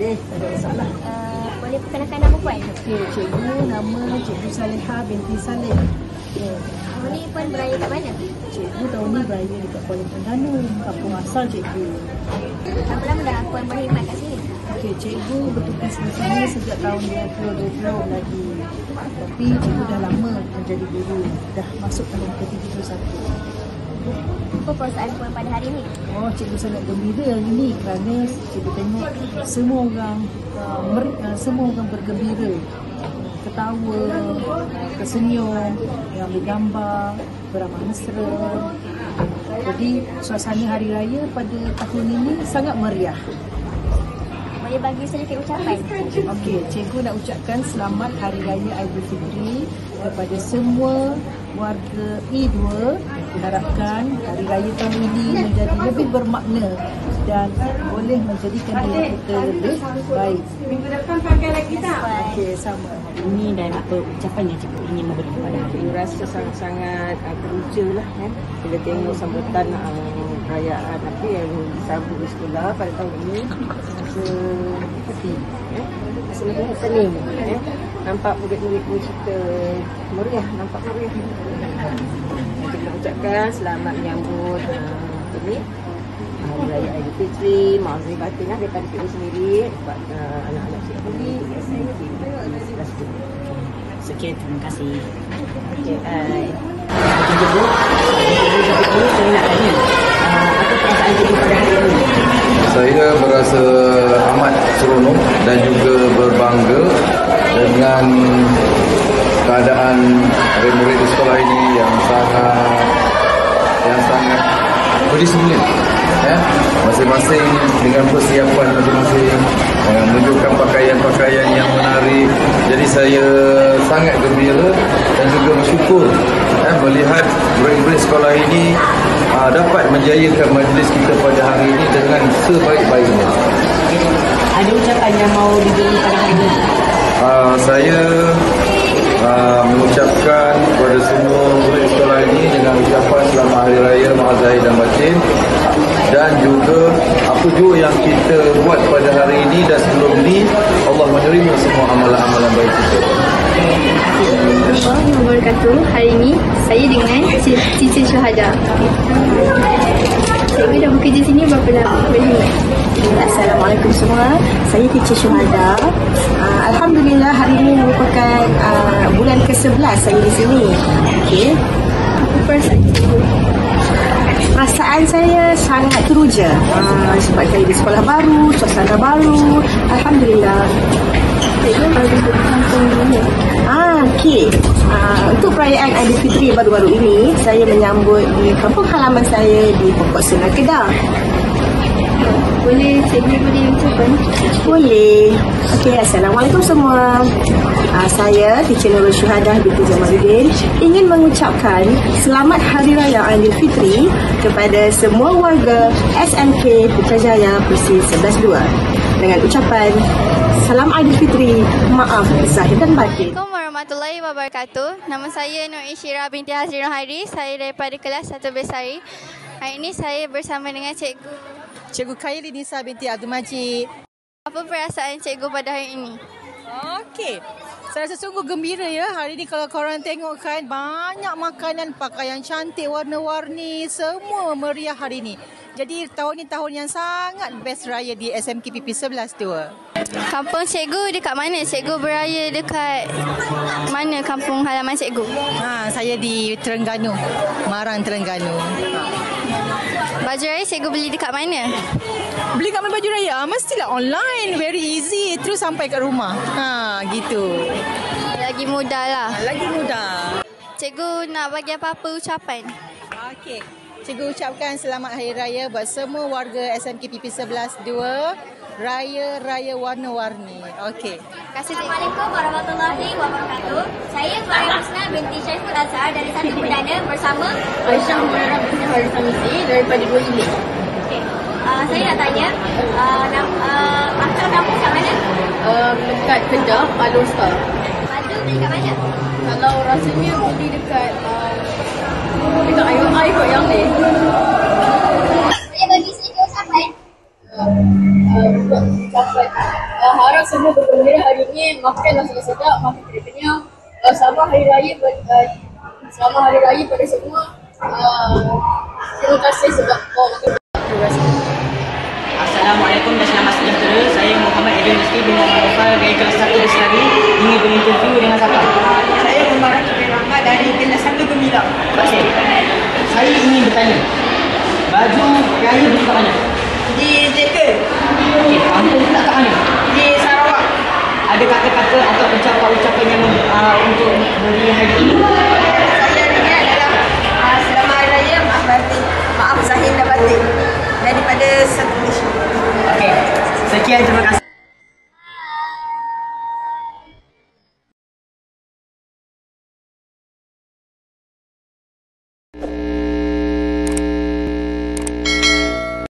Boleh, tak ada masalah. Boleh perkenalkan nama puan? Okey, cikgu nama Cikgu Salihah binti Saleh. Tahun ni puan beraya kat mana? Cikgu tahun ni beraya dekat Kuala Terengganu, kampung asal cikgu. Berapa lama dah puan berkhidmat kat sini? Okey, cikgu bertugas di sini sejak tahun 2020 lagi. Tapi cikgu dah lama menjadi guru, dah masuk tahun ke-31. Apa perasaan puan pada hari ini? Oh, cikgu sangat gembira hari ni kerana cikgu tengok semua orang bergembira, ketawa, tersenyum, yang bergambar, beramah mesra. Jadi suasana hari raya pada tahun ini sangat meriah. Boleh bagi sedikit ucapan? Okey, cikgu nak ucapkan selamat Hari Raya Aidilfitri kepada semua warga I2. Diharapkan Hari Raya tahun ini menjadi lebih bermakna dan boleh menjadikan diri kita lebih baik. Minggu depan pakai lagi tak? Okey, sama. Ini dan apa ucapan yang cikgu ingin memberi kepada cikgu rasa sangat-sangat teruja lah bila tengok sambutan perayaan apa yang disambut di sekolah pada tahun ini. Rasa hati, rasa lebih senyum, nampak murid-murid pun kita meriah, nampak meriah. Cikgu nak ucapkan selamat menyambut ini Hari Raya Aidilfitri, maaf zahir batin daripada cikgu sendiri kepada anak-anak cikgu di SMK 11. Sekian, terima kasih. Okey, cikgu, saya nak tanya, apa perasaan cikgu pada hari ini? Saya berasa amat seronok dan juga berbangga dengan keadaan murid-murid di sekolah ini yang sangat berdisiplin. Masing-masing dengan persiapan masing-masing, menunjukkan pakaian-pakaian yang menarik. Jadi saya sangat gembira dan juga bersyukur melihat murid-murid sekolah ini dapat menjayakan majlis kita pada hari ini dengan sebaik-baiknya. Ada ucapan yang mau diberi pada hari ini? Saya mengucapkan kepada semua murid sekolah ini dengan ucapan selamat Hari Raya maaf zahir dan batin, dan juga apa jua yang kita buat pada hari ini dan sebelum ini, Allah menerima semua amalan-amalan baik kita. Assalamualaikum warahmatullahi wabarakatuh. Hari ini saya dengan Cici Syuhada. Cikgu dah bekerja sini berapa lama? Assalamualaikum semua. Saya Cici Syuhada. Alhamdulillah hari ini merupakan bulan ke-11 saya di sini. Okey. Apa perasaan cikgu? Perasaan saya sangat teruja sebab saya di sekolah baru, suasana baru. Alhamdulillah. Cikgu bagi kampung ini. Okey. Untuk perayaan Aidilfitri baru-baru ini, saya menyambut di kampung halaman saya di Pokok Senang Kedah. Boleh cikgu beri ucapan? Boleh. Okey, Assalamualaikum semua. Saya Teacher Nurul Syuhadah binti Jamaluddin ingin mengucapkan selamat Hari Raya Aidilfitri kepada semua warga SMK Putrajaya Persis 11-2 dengan ucapan Salam Aidilfitri, maaf zahir dan batin. Assalamualaikum warahmatullahi wabarakatuh. Nama saya Nur Isyirah binti Hazrinur Hairi. Saya daripada kelas 1 Besari. Hari ini saya bersama dengan Cikgu Khairi Nisa binti Abdul Majid. Apa perasaan cikgu pada hari ini? Okey, saya rasa sungguh gembira ya. Hari ni kalau korang tengok kan, banyak makanan, pakaian cantik, warna-warni, semua meriah hari ni. Jadi tahun ni tahun yang sangat best raya di SMK PP 11-2. Kampung cikgu dekat mana? Cikgu beraya dekat mana kampung halaman cikgu? Saya di Terengganu, Marang Terengganu. Baju raya cikgu beli dekat mana? Beli kat mana baju raya? Mestilah online, very easy, terus sampai kat rumah. Gitu. Lagi mudah lah. Lagi mudah. Cikgu nak bagi apa-apa ucapan? Okey. Cikgu ucapkan selamat Hari Raya buat semua warga SMK PP 11-2. Raya-raya warna-warni. Okey. Assalamualaikum warahmatullahi wabarakatuh. Saya Faria Husna binti Syaiful Azhar dari Satu Perdana bersama Aisyah Mubarak binti Haris Hamisi daripada Dua Ilik. Okay. Saya nak tanya, asal kamu kat mana? Dekat Kedah, Alor Star. Madu beli kat mana? Kalau rasanya beli dekat IOI kot yang ni. Boleh bagi sedikit ucapan? Ucapan harap semua bergembira hari ini, makan masakan sedap, makan kenyang. Selamat Hari Raya selamat Hari Raya pada semua. Terima kasih sebab terima kasih. Assalamualaikum dan selamat sejahtera. Saya Muhammad Edwin Rizky bin Muhammad Nofal dari kelas 1 Lestari ingin berinterview dengan siapa? Saya Muhammad bin Rahmat dari kelas 1 Gemilang. Terima kasih. Saya ingin bertanya, baju raya beli kat mana? Di Jekyll. Okey, kampung tak kat mana? Di Sarawak. Ada kata-kata atau ucapan-ucapan yang untuk beri hari ini? Saya ingat adalah selamat Hari Raya, maaf zahir dan batin daripada satu Malaysia. Okey, sekian, terima kasih.